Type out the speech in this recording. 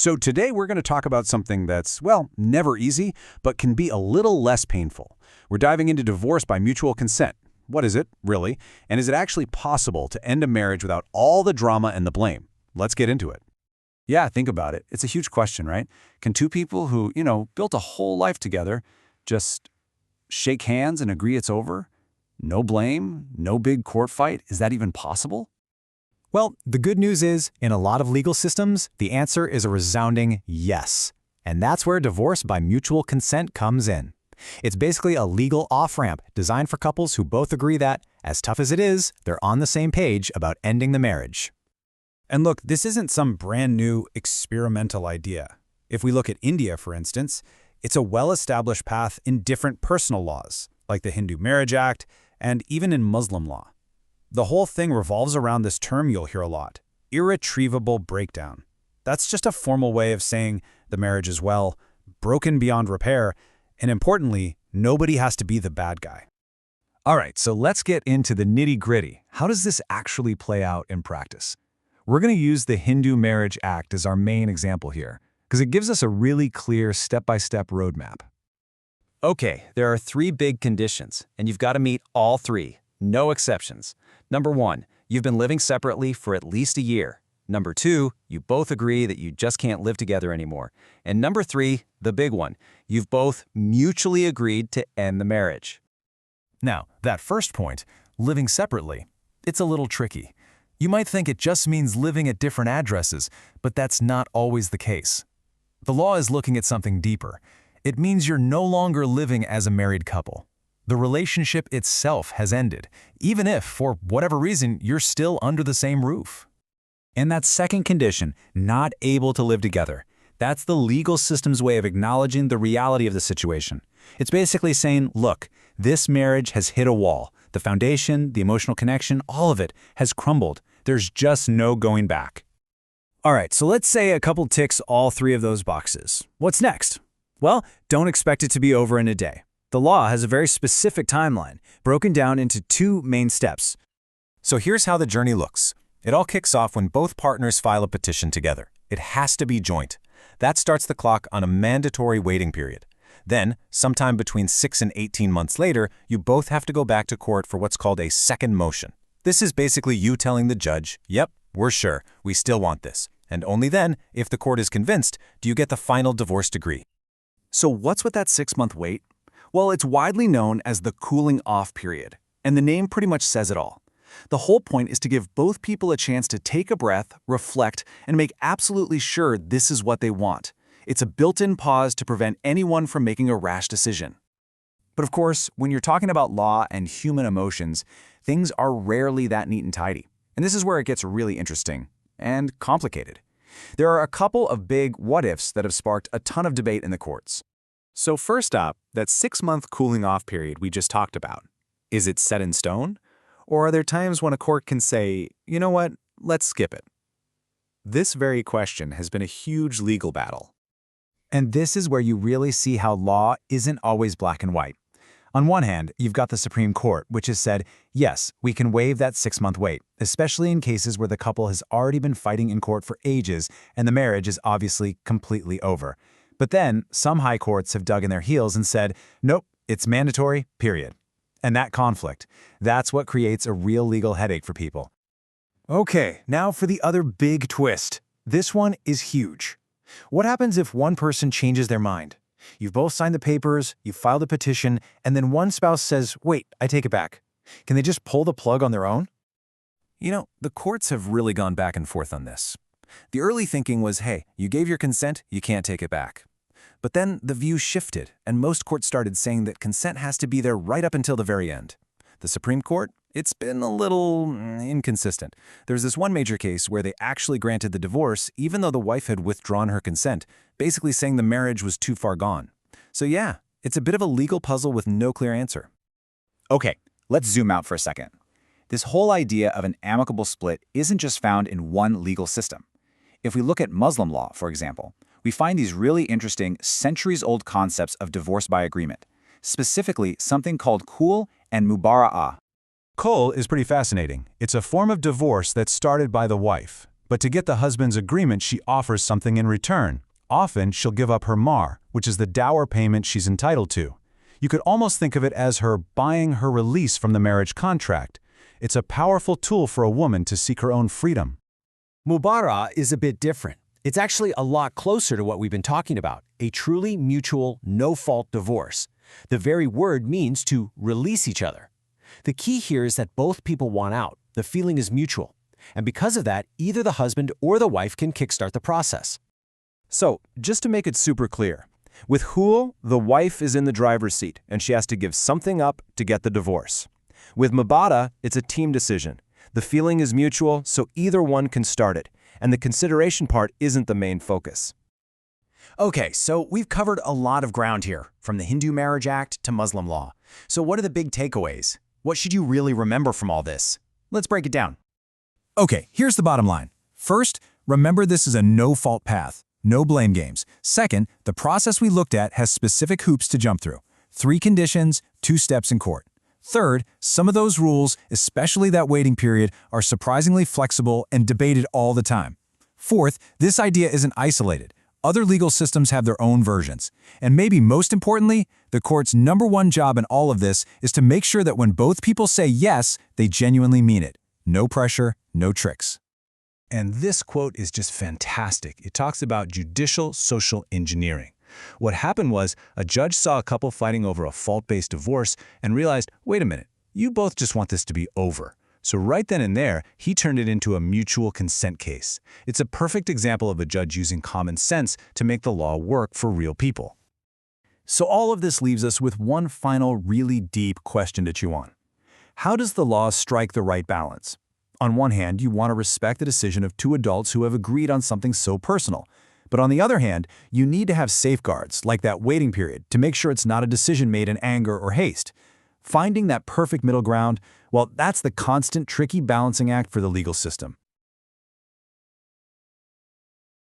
So today we're going to talk about something that's, well, never easy, but can be a little less painful. We're diving into divorce by mutual consent. What is it, really? And is it actually possible to end a marriage without all the drama and the blame? Let's get into it. Yeah, think about it. It's a huge question, right? Can two people who, built a whole life together just shake hands and agree it's over? No blame? No big court fight? Is that even possible? Well, the good news is, in a lot of legal systems, the answer is a resounding yes. And that's where divorce by mutual consent comes in. It's basically a legal off-ramp designed for couples who both agree that, as tough as it is, they're on the same page about ending the marriage. And look, this isn't some brand new experimental idea. If we look at India, for instance, it's a well-established path in different personal laws, like the Hindu Marriage Act, and even in Muslim law. The whole thing revolves around this term you'll hear a lot, irretrievable breakdown. That's just a formal way of saying the marriage is, well, broken beyond repair, and importantly, nobody has to be the bad guy. All right, so let's get into the nitty-gritty. How does this actually play out in practice? We're going to use the Hindu Marriage Act as our main example here, because it gives us a really clear step-by-step roadmap. Okay, there are 3 big conditions, and you've got to meet all 3. No exceptions. Number 1, you've been living separately for at least a year. Number 2, you both agree that you just can't live together anymore. And number 3, the big one, you've both mutually agreed to end the marriage. Now, that first point, living separately, it's a little tricky. You might think it just means living at different addresses, but that's not always the case. The law is looking at something deeper. It means you're no longer living as a married couple. The relationship itself has ended, even if, for whatever reason, you're still under the same roof. And that second condition, not able to live together, that's the legal system's way of acknowledging the reality of the situation. It's basically saying, look, this marriage has hit a wall. The foundation, the emotional connection, all of it has crumbled. There's just no going back. All right, so let's say a couple ticks all 3 of those boxes. What's next? Well, don't expect it to be over in a day. The law has a very specific timeline, broken down into 2 main steps. So here's how the journey looks. It all kicks off when both partners file a petition together. It has to be joint. That starts the clock on a mandatory waiting period. Then, sometime between 6 and 18 months later, you both have to go back to court for what's called a second motion. This is basically you telling the judge, yep, we're sure, we still want this. And only then, if the court is convinced, do you get the final divorce decree. So what's with that 6-month wait? Well, it's widely known as the cooling off period, and the name pretty much says it all. The whole point is to give both people a chance to take a breath, reflect, and make absolutely sure this is what they want. It's a built-in pause to prevent anyone from making a rash decision. But of course, when you're talking about law and human emotions, things are rarely that neat and tidy. And this is where it gets really interesting and complicated. There are a couple of big what-ifs that have sparked a ton of debate in the courts. So first up, that 6-month cooling-off period we just talked about. Is it set in stone? Or are there times when a court can say, you know what, let's skip it? This very question has been a huge legal battle. And this is where you really see how law isn't always black and white. On one hand, you've got the Supreme Court, which has said, yes, we can waive that 6-month wait, especially in cases where the couple has already been fighting in court for ages and the marriage is obviously completely over. But then, some high courts have dug in their heels and said, nope, it's mandatory, period. And that conflict, that's what creates a real legal headache for people. Okay, now for the other big twist. This one is huge. What happens if one person changes their mind? You've both signed the papers, you've filed a petition, and then one spouse says, wait, I take it back. Can they just pull the plug on their own? The courts have really gone back and forth on this. The early thinking was, hey, you gave your consent, you can't take it back. But then the view shifted, and most courts started saying that consent has to be there right up until the very end. The Supreme Court, it's been a little inconsistent. There's this one major case where they actually granted the divorce even though the wife had withdrawn her consent, basically saying the marriage was too far gone. So yeah, it's a bit of a legal puzzle with no clear answer. Okay, let's zoom out for a second. This whole idea of an amicable split isn't just found in one legal system. If we look at Muslim law, for example, we find these really interesting centuries-old concepts of divorce by agreement, specifically something called khul and mubara'ah. Khul is pretty fascinating. It's a form of divorce that's started by the wife. But to get the husband's agreement, she offers something in return. Often, she'll give up her mahr, which is the dower payment she's entitled to. You could almost think of it as her buying her release from the marriage contract. It's a powerful tool for a woman to seek her own freedom. Mubara is a bit different. It's actually a lot closer to what we've been talking about, a truly mutual, no-fault divorce. The very word means to release each other. The key here is that both people want out. The feeling is mutual. And because of that, either the husband or the wife can kickstart the process. So, just to make it super clear, with Hul, the wife is in the driver's seat, and she has to give something up to get the divorce. With Mubara, it's a team decision. The feeling is mutual, so either one can start it, and the consideration part isn't the main focus. Okay, so we've covered a lot of ground here, from the Hindu Marriage Act to Muslim law. So what are the big takeaways? What should you really remember from all this? Let's break it down. Okay, here's the bottom line. First, remember this is a no-fault path. No blame games. Second, the process we looked at has specific hoops to jump through. 3 conditions, 2 steps in court. Third, some of those rules, especially that waiting period, are surprisingly flexible and debated all the time. Fourth, this idea isn't isolated. Other legal systems have their own versions. And maybe most importantly, the court's #1 job in all of this is to make sure that when both people say yes, they genuinely mean it. No pressure, no tricks. And this quote is just fantastic. It talks about judicial social engineering. What happened was a judge saw a couple fighting over a fault-based divorce and realized, wait a minute, you both just want this to be over. So right then and there, he turned it into a mutual consent case. It's a perfect example of a judge using common sense to make the law work for real people. So all of this leaves us with one final really deep question to chew on. How does the law strike the right balance? On one hand, you want to respect the decision of 2 adults who have agreed on something so personal. But on the other hand, you need to have safeguards, like that waiting period, to make sure it's not a decision made in anger or haste. Finding that perfect middle ground, well, that's the constant, tricky balancing act for the legal system.